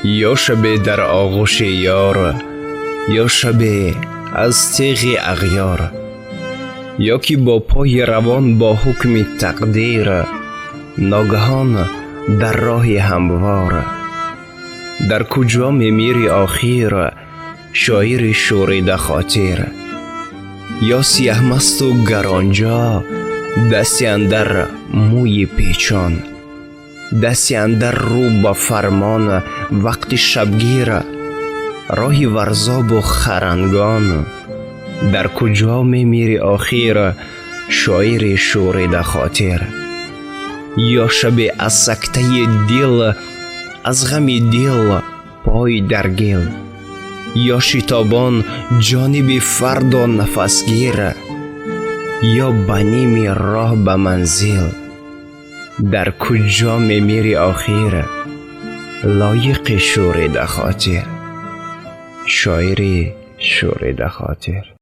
یا شب در آغوش یار، یا شب از تیغ اغیار، یا که با پای روان با حکم تقدیر ناگهان در راه هموار. در کجا میمیری آخر شاعر شوریده خاطر، یا سیاه مست و گرانجا دستی اندر موی پیچان، دستی اندر رو با فرمان وقت شبگیر راهی ورزاب و خرنگان. در کجا میمیری آخر شاعر شوریده خاطر، یا شب از سکته دل از غم دل پای در گل، یا شتابان جانب فردا نفسگیر، یا بنیم راه به منزل. در کجا میمیری آخر لایق شوریده خاطر، شاعر شوریده خاطر.